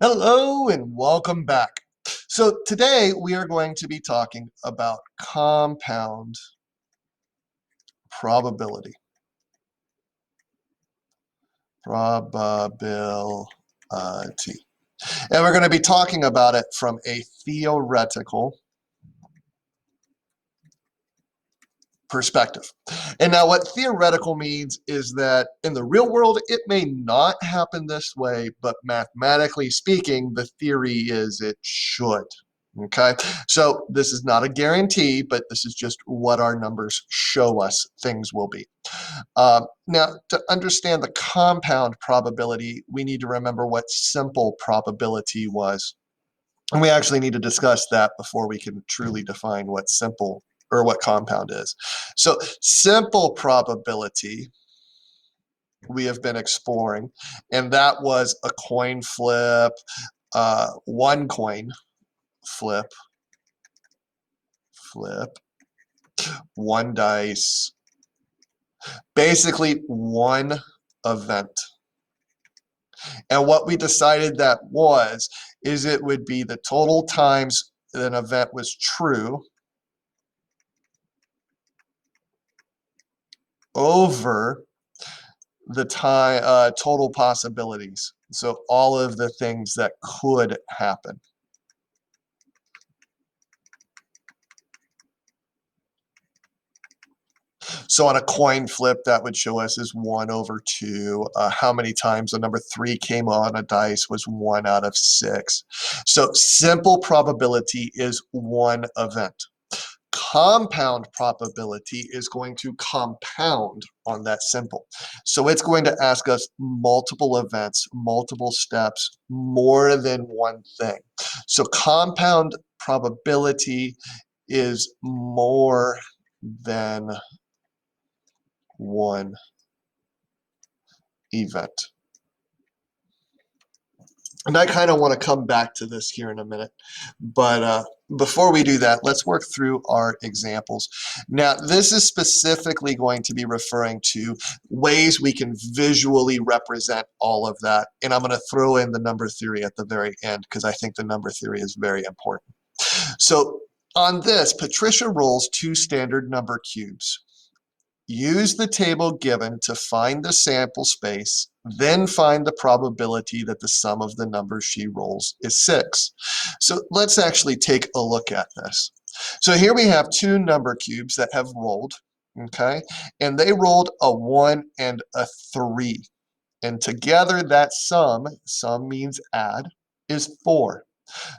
Hello and welcome back. So today we are going to be talking about compound probability. Probability. And we're going to be talking about it from a theoretical perspective. And now what theoretical means is that in the real world, it may not happen this way, but mathematically speaking, the theory is it should. Okay, so this is not a guarantee, but this is just what our numbers show us things will be. Now, to understand the compound probability, we need to remember what simple probability was. And we actually need to discuss that before we can truly define what simple or what compound is. So simple probability we have been exploring, and that was a coin flip, one coin flip, one dice, basically one event. And what we decided that is it would be the total times an event was true over the time total possibilities. So all of the things that could happen. So on a coin flip, that would show us is 1/2. How many times the number 3 came on a dice was 1 out of 6. So simple probability is one event. Compound probability is going to compound on that simple. So it's going to ask us multiple events, multiple steps, more than one thing. So compound probability is more than one event. And I kind of want to come back to this here in a minute, but before we do that, let's work through our examples. Now, this is specifically going to be referring to ways we can visually represent all of that, and I'm going to throw in the number theory at the very end because I think the number theory is very important. So on this, Patricia rolls 2 standard number cubes. Use the table given to find the sample space, then find the probability that the sum of the numbers she rolls is 6. So let's actually take a look at this. So here we have 2 number cubes that have rolled, okay? And they rolled a 1 and a 3. And together that sum means add, is 4.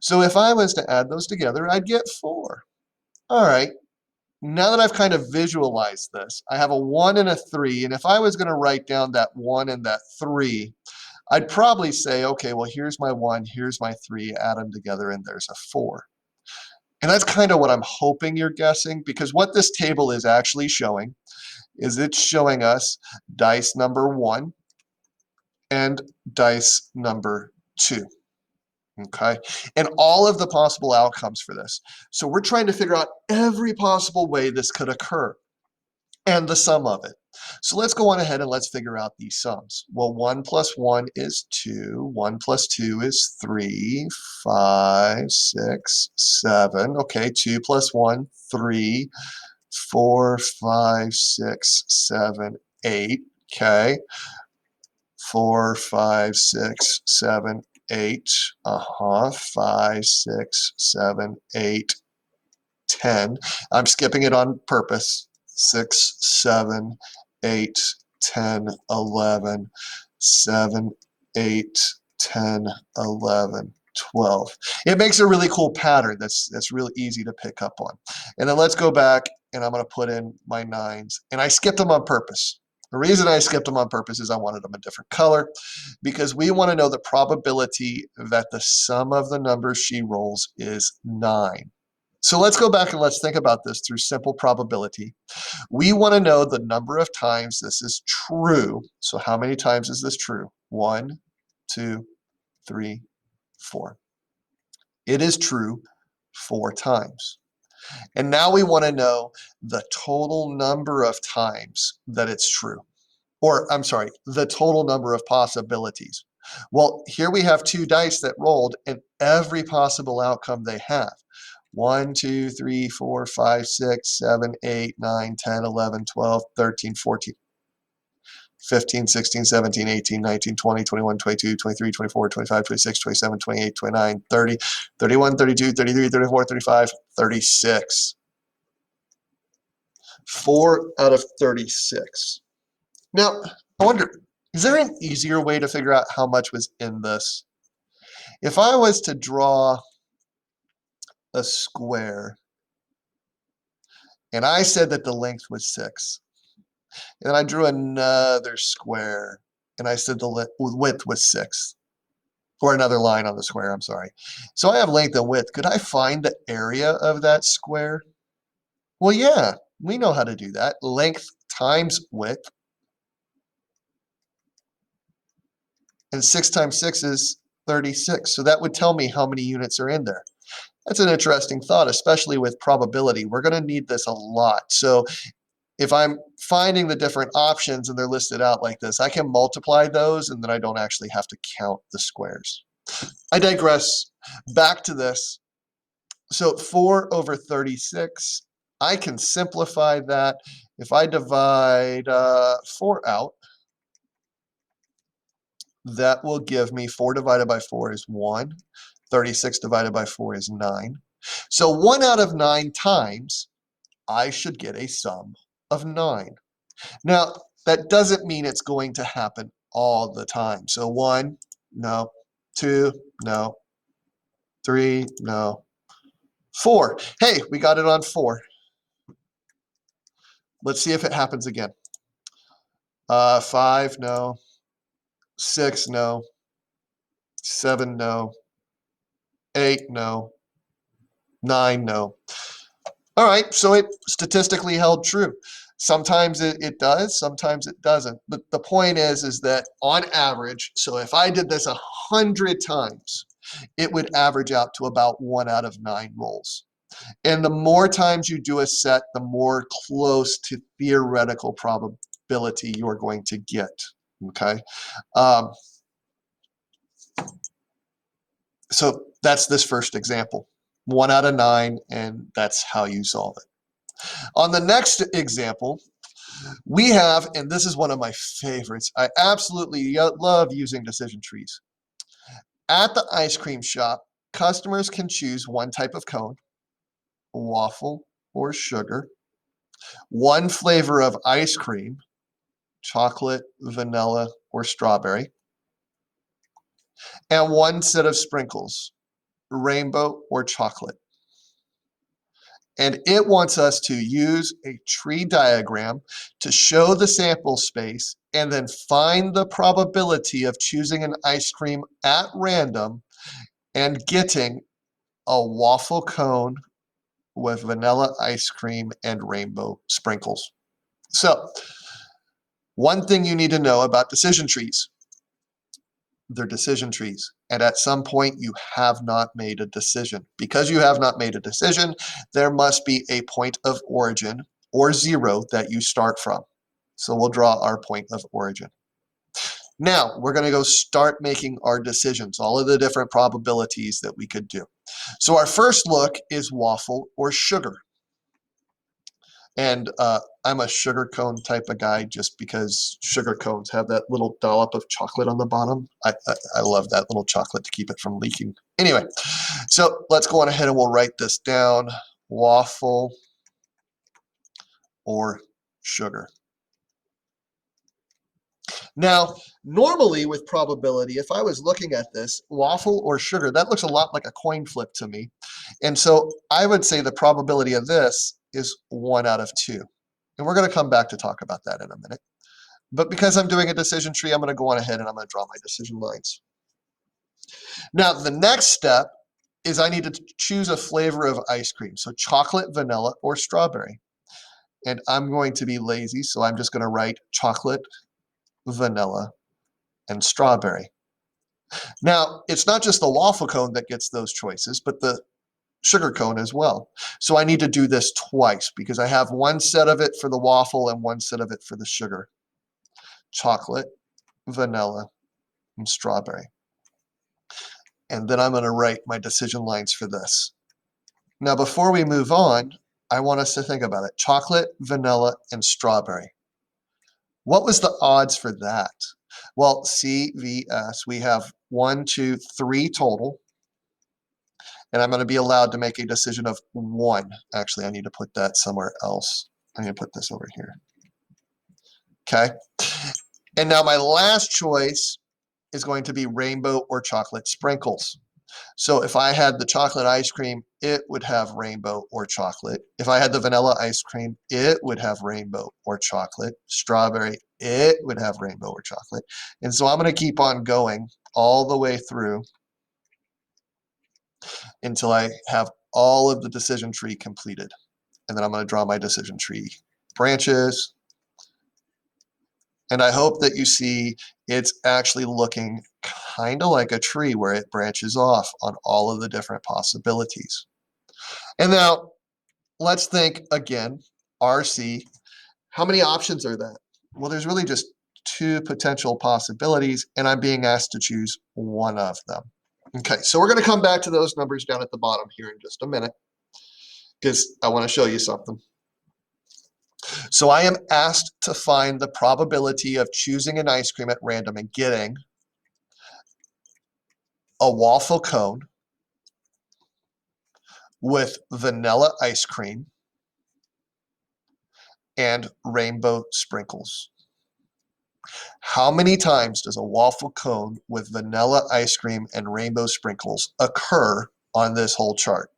So if I was to add those together, I'd get 4. All right. Now that I've kind of visualized this, I have a 1 and a 3, and if I was going to write down that 1 and that 3, I'd probably say, okay, well, here's my 1, here's my 3, add them together, and there's a 4. And that's kind of what I'm hoping you're guessing, because what this table is actually showing is it's showing us dice number 1 and dice number 2. Okay, and all of the possible outcomes for this. So we're trying to figure out every possible way this could occur and the sum of it. So let's go on ahead and let's figure out these sums. Well, 1 plus 1 is 2, 1 plus 2 is 3, 5, 6, 7. Okay, 2 plus 1, 3, 4, 5, 6, 7, 8. Okay, 4, 5, 6, 7, 8, 5, 6, 7, 8, 10. I'm skipping it on purpose. 6, 7, 8, 10, 11, 7, 8, 10, 11, 12. It makes a really cool pattern that's really easy to pick up on. And then let's go back and I'm going to put in my 9s. And I skipped them on purpose. The reason I skipped them on purpose is I wanted them a different color because we want to know the probability that the sum of the numbers she rolls is 9. So let's go back and let's think about this through simple probability. We want to know the number of times this is true. So how many times is this true? 1, 2, 3, 4. It is true 4 times. And now we want to know the total number of times that it's true. Or, I'm sorry, the total number of possibilities. Well, here we have two dice that rolled and every possible outcome they have. 1, 2, 3, 4, 5, 6, 7, 8, 9, 10, 11, 12, 13, 14, 15, 16, 17, 18, 19, 20, 21, 22, 23, 24, 25, 26, 27, 28, 29, 30, 31, 32, 33, 34, 35, 36. 4 out of 36. Now, I wonder, is there an easier way to figure out how much was in this? If I was to draw a square and I said that the length was 6, and I drew another square and I said the width was 6, or another line on the square, I'm sorry. So I have length and width. Could I find the area of that square? Well, yeah, we know how to do that. Length times width. And 6 times 6 is 36. So that would tell me how many units are in there. That's an interesting thought, especially with probability. We're going to need this a lot. So if I'm finding the different options and they're listed out like this, I can multiply those and then I don't actually have to count the squares. I digress. Back to this. So 4 over 36, I can simplify that. If I divide 4 out, that will give me 4 divided by 4 is 1. 36 divided by 4 is 9. So 1 out of 9 times, I should get a sum of 9. Now, that doesn't mean it's going to happen all the time. So 1, no. 2, no. 3, no. 4. Hey, we got it on 4. Let's see if it happens again. 5, no. 6, no. 7, no. 8, no. 9, no. All right, so it statistically held true. Sometimes it does, sometimes it doesn't. But the point is that on average, so if I did this 100 times, it would average out to about 1 out of 9 rolls. And the more times you do a set, the more close to theoretical probability you're going to get, okay? So that's this first example. 1 out of 9, and that's how you solve it. On the next example, we have, and this is one of my favorites, I absolutely love using decision trees. At the ice cream shop, customers can choose one type of cone, waffle or sugar, one flavor of ice cream, chocolate, vanilla, or strawberry, and one set of sprinkles, rainbow or chocolate. And it wants us to use a tree diagram to show the sample space and then find the probability of choosing an ice cream at random and getting a waffle cone with vanilla ice cream and rainbow sprinkles. So, one thing you need to know about decision trees. They're decision trees. And at some point, you have not made a decision. Because you have not made a decision, there must be a point of origin or 0 that you start from. So we'll draw our point of origin. Now, we're going to go start making our decisions, all of the different probabilities that we could do. So our first look is waffle or sugar. And I'm a sugar cone type of guy just because sugar cones have that little dollop of chocolate on the bottom. I love that little chocolate to keep it from leaking. Anyway, so let's go on ahead and we'll write this down. Waffle or sugar. Now, normally with probability, if I was looking at this, waffle or sugar, that looks a lot like a coin flip to me. And so I would say the probability of this is 1 out of 2. And we're going to come back to talk about that in a minute. But because I'm doing a decision tree, I'm going to go on ahead and I'm going to draw my decision lines. Now, the next step is I need to choose a flavor of ice cream. So chocolate, vanilla, or strawberry. And I'm going to be lazy, so I'm just going to write chocolate, vanilla, and strawberry. Now, it's not just the waffle cone that gets those choices, but the sugar cone as well. So I need to do this twice because I have one set of it for the waffle and one set of it for the sugar. Chocolate, vanilla, and strawberry. And then I'm going to write my decision lines for this. Now, before we move on, I want us to think about it. Chocolate, vanilla, and strawberry. What was the odds for that? Well, CVS, we have 1, 2, 3 total. And I'm going to be allowed to make a decision of 1. Actually, I need to put that somewhere else. I'm going to put this over here. Okay. And now my last choice is going to be rainbow or chocolate sprinkles. So if I had the chocolate ice cream, it would have rainbow or chocolate. If I had the vanilla ice cream, it would have rainbow or chocolate. Strawberry, it would have rainbow or chocolate. And so I'm going to keep on going all the way through until I have all of the decision tree completed. And then I'm going to draw my decision tree branches. And I hope that you see it's actually looking kind of like a tree where it branches off on all of the different possibilities. And now let's think again, RC, how many options are there? Well, there's really just 2 potential possibilities, and I'm being asked to choose one of them. Okay, so we're going to come back to those numbers down at the bottom here in just a minute because I want to show you something. So I am asked to find the probability of choosing an ice cream at random and getting a waffle cone with vanilla ice cream and rainbow sprinkles. How many times does a waffle cone with vanilla ice cream and rainbow sprinkles occur on this whole chart?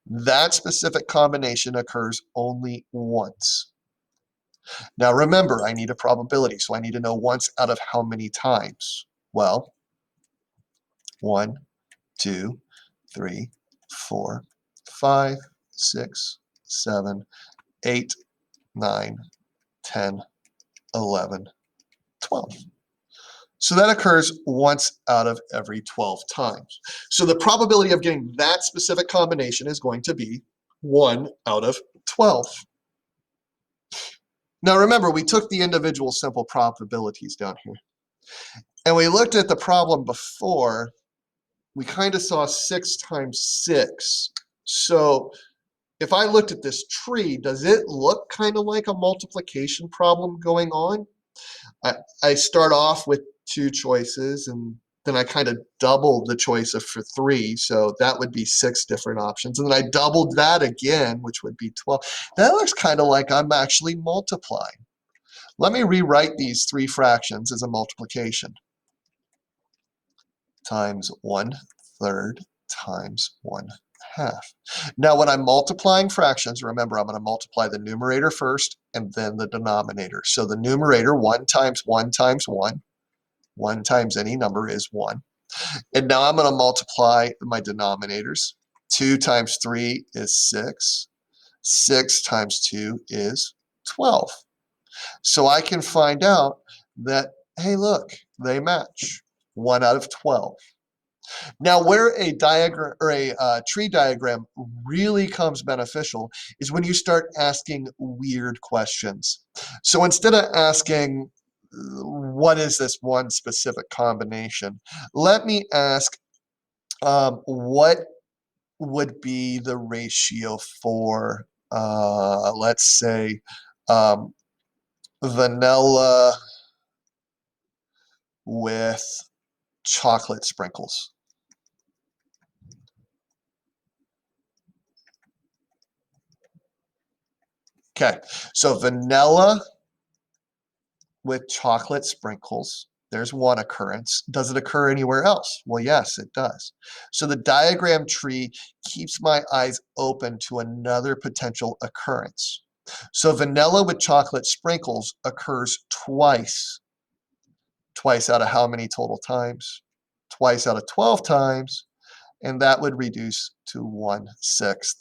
That specific combination occurs only once. Now remember, I need a probability, so I need to know once out of how many times. Well, 1, 2, 3, 4, 5, 6, 7, 8, 9, 10, 11, 12. So that occurs once out of every 12 times. So the probability of getting that specific combination is going to be 1 out of 12. Now remember, we took the individual simple probabilities down here. And we looked at the problem before, we kind of saw 6 times 6. So if I looked at this tree, does it look kind of like a multiplication problem going on? I start off with 2 choices, and then I kind of doubled the choice for 3, so that would be 6 different options. And then I doubled that again, which would be 12. That looks kind of like I'm actually multiplying. Let me rewrite these 3 fractions as a multiplication. Times 1/3 times 1/2. Now, when I'm multiplying fractions, remember, I'm going to multiply the numerator first and then the denominator. So the numerator, 1 times 1 times 1. 1 times any number is 1. And now I'm going to multiply my denominators. 2 times 3 is 6. 6 times 2 is 12. So I can find out that, hey, look, they match. 1 out of 12. Now, where a diagram or a tree diagram really comes beneficial is when you start asking weird questions. So instead of asking, what is this one specific combination? Let me ask, what would be the ratio for, let's say, vanilla with chocolate sprinkles? Okay, so vanilla with chocolate sprinkles, there's one occurrence. Does it occur anywhere else? Well, yes, it does. So the diagram tree keeps my eyes open to another potential occurrence. So vanilla with chocolate sprinkles occurs twice. Twice out of how many total times? Twice out of 12 times, and that would reduce to 1/6.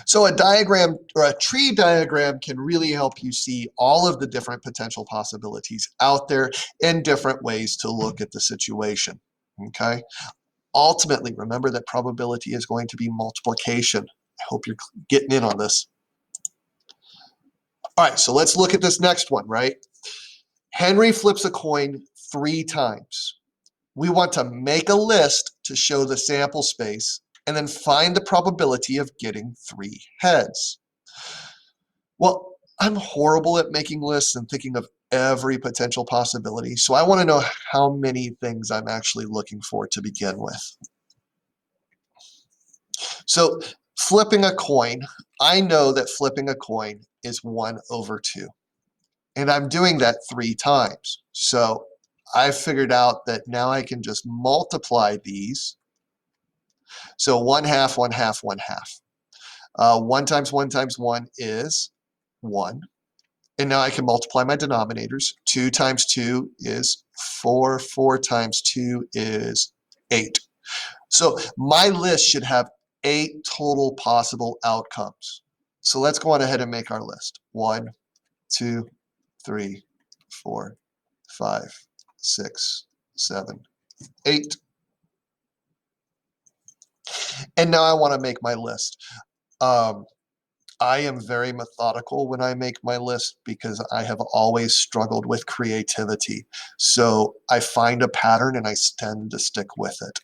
So a diagram or a tree diagram can really help you see all of the different potential possibilities out there and different ways to look at the situation, okay? Ultimately, remember that probability is going to be multiplication. I hope you're getting in on this. All right, so let's look at this next one, right? Henry flips a coin 3 times. We want to make a list to show the sample space and then find the probability of getting 3 heads. Well, I'm horrible at making lists and thinking of every potential possibility, so I want to know how many things I'm actually looking for to begin with. So flipping a coin, I know that flipping a coin is 1/2. And I'm doing that 3 times. So I figured out that now I can just multiply these. So 1/2, 1/2, 1/2. 1 times 1 times 1 is 1. And now I can multiply my denominators. 2 times 2 is 4. 4 times 2 is 8. So my list should have 8 total possible outcomes. So let's go on ahead and make our list. 1, 2, 3, 4, 5, 6, 7, 8. And now I want to make my list. I am very methodical when I make my list because I have always struggled with creativity. So I find a pattern and I tend to stick with it.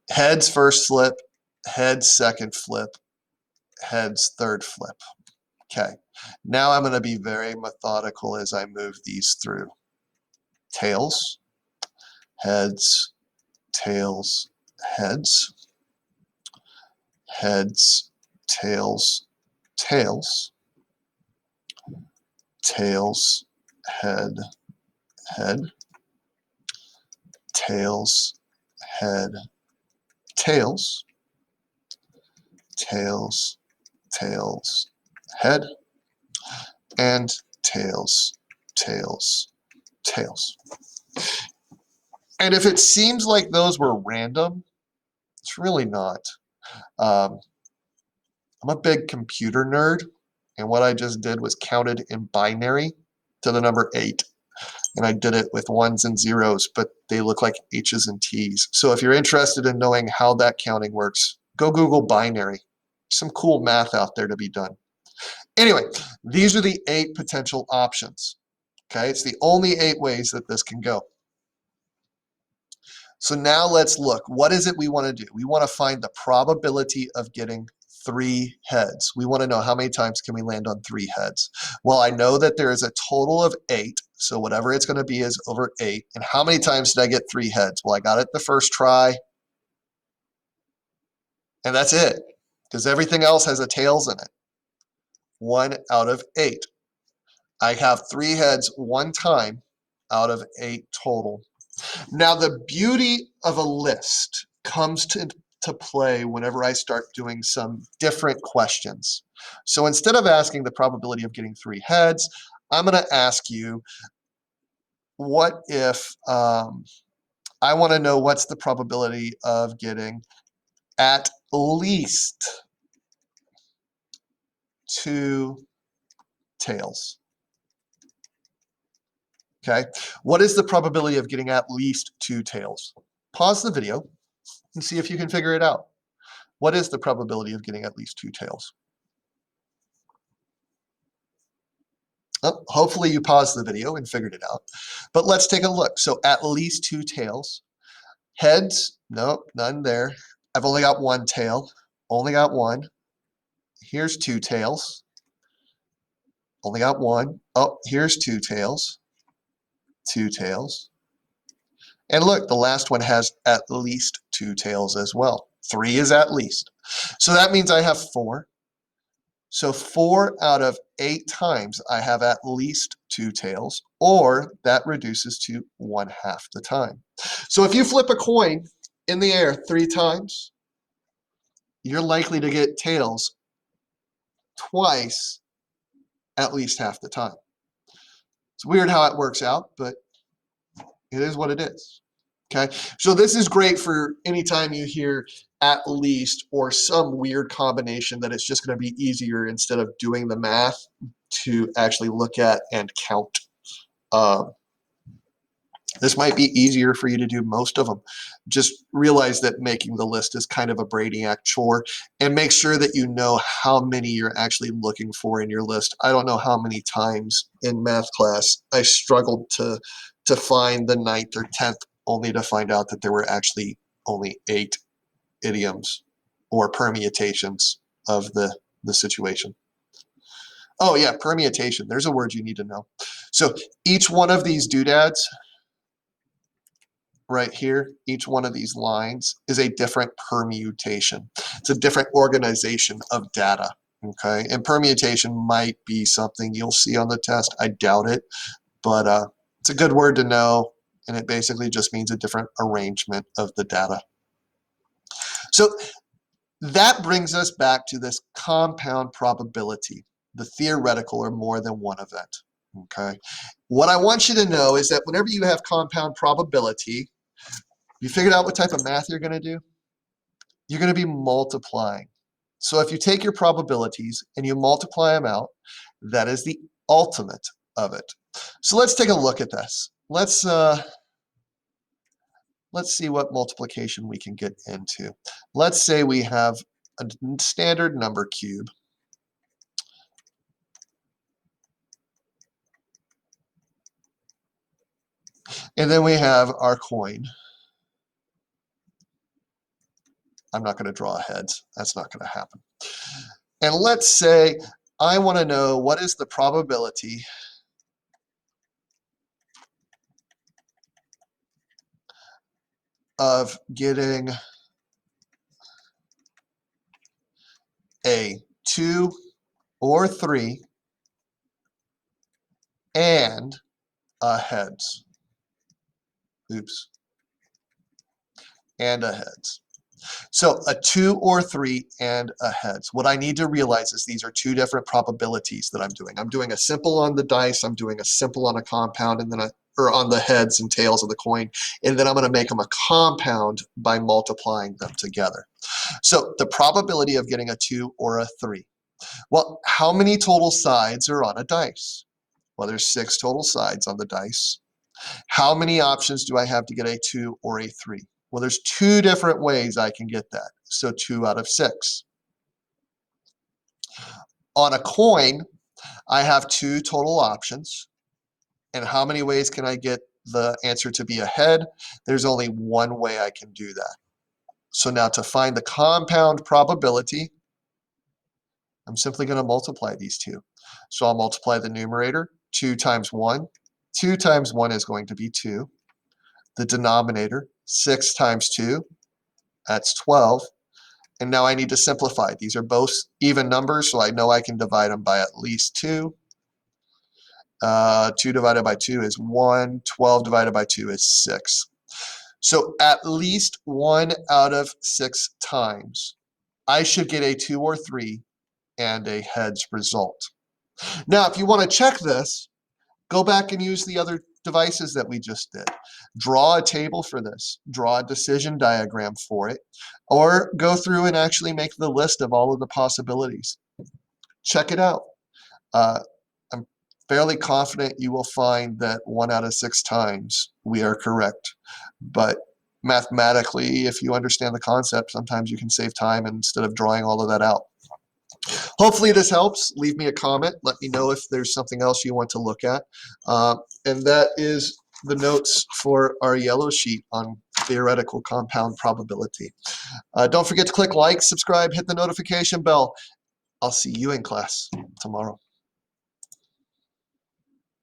Heads first flip, heads second flip, heads third flip. Okay, now I'm going to be very methodical as I move these through. Tails, heads, tails, heads, heads, tails, tails, tails, head, head, tails, head, tails, tails, tails, head, and tails, tails, tails. And if it seems like those were random, it's really not. I'm a big computer nerd, and what I just did was counted in binary to the number 8. And I did it with 1s and 0s, but they look like H's and T's. So if you're interested in knowing how that counting works, go Google binary. Some cool math out there to be done. Anyway, these are the 8 potential options. Okay, it's the only 8 ways that this can go. So now let's look. What is it we want to do? We want to find the probability of getting 3 heads. We want to know how many times can we land on 3 heads. Well, I know that there is a total of 8, so whatever it's going to be is over 8. And how many times did I get 3 heads? Well, I got it the first try, and that's it, because everything else has a tails in it. 1 out of 8. I have 3 heads 1 time out of 8 total. Now, the beauty of a list comes to play whenever I start doing some different questions. So instead of asking the probability of getting 3 heads, I'm going to ask you, what if I want to know what's the probability of getting at least 2 tails? Okay, what is the probability of getting at least 2 tails? Pause the video and see if you can figure it out. What is the probability of getting at least 2 tails? Oh, hopefully you paused the video and figured it out. But let's take a look. So at least 2 tails. Heads, nope, none there. I've only got 1 tail. Only got 1. Here's 2 tails. Only got 1. Oh, here's 2 tails. 2 tails. And look, the last one has at least 2 tails as well. 3 is at least. So that means I have 4. So 4 out of 8 times I have at least 2 tails, or that reduces to 1/2 the time. So if you flip a coin in the air 3 times, you're likely to get tails twice at least half the time. It's weird how it works out, but it is what it is. Okay, so this is great for anytime you hear at least or some weird combination that it's just going to be easier instead of doing the math to actually look at and count. This might be easier for you to do most of them. Just realize that making the list is kind of a brainiac chore, and make sure that you know how many you're actually looking for in your list. I don't know how many times in math class I struggled to to find the 9th or 10th, only to find out that there were actually only 8 idioms or permutations of the situation. Oh yeah, permutation. There's a word you need to know. So each one of these doodads right here, each one of these lines is a different permutation. It's a different organization of data. Okay, and permutation might be something you'll see on the test. I doubt it, but it's a good word to know, and it basically just means a different arrangement of the data. So that brings us back to this compound probability, the theoretical or more than one event. Okay, what I want you to know is that whenever you have compound probability, you figured out what type of math you're going to do? You're going to be multiplying. So if you take your probabilities and you multiply them out, that is the ultimate of it. So let's take a look at this. Let's see what multiplication we can get into. Let's say we have a standard number cube. And then we have our coin. I'm not going to draw heads. That's not going to happen. And let's say I want to know what is the probability of getting a 2 or 3 and a heads. Oops. And a heads. So a 2 or 3 and a heads. What I need to realize is these are two different probabilities that I'm doing. I'm doing a simple on the dice, I'm doing a simple on a compound, and then or on the heads and tails of the coin, and then I'm going to make them a compound by multiplying them together. So the probability of getting a 2 or a 3. Well, how many total sides are on a dice? Well, there's 6 total sides on the dice. How many options do I have to get a 2 or a 3? Well, there's 2 different ways I can get that. So 2 out of 6. On a coin, I have 2 total options. And how many ways can I get the answer to be a head? There's only one way I can do that. So now to find the compound probability, I'm simply going to multiply these two. So I'll multiply the numerator, 2 times 1. 2 times 1 is going to be 2. The denominator, 6 times 2, that's 12. And now I need to simplify. These are both even numbers, so I know I can divide them by at least 2. 2 divided by 2 is 1. 12 divided by 2 is 6. So at least 1 out of 6 times, I should get a 2 or 3 and a heads result. Now, if you want to check this, go back and use the other devices that we just did. Draw a table for this. Draw a decision diagram for it. Or go through and actually make the list of all of the possibilities. Check it out. I'm fairly confident you will find that 1 out of 6 times we are correct. But mathematically, if you understand the concept, sometimes you can save time instead of drawing all of that out. Hopefully this helps. Leave me a comment. Let me know if there's something else you want to look at. And that is the notes for our yellow sheet on theoretical compound probability. Don't forget to click like, subscribe, hit the notification bell. I'll see you in class tomorrow.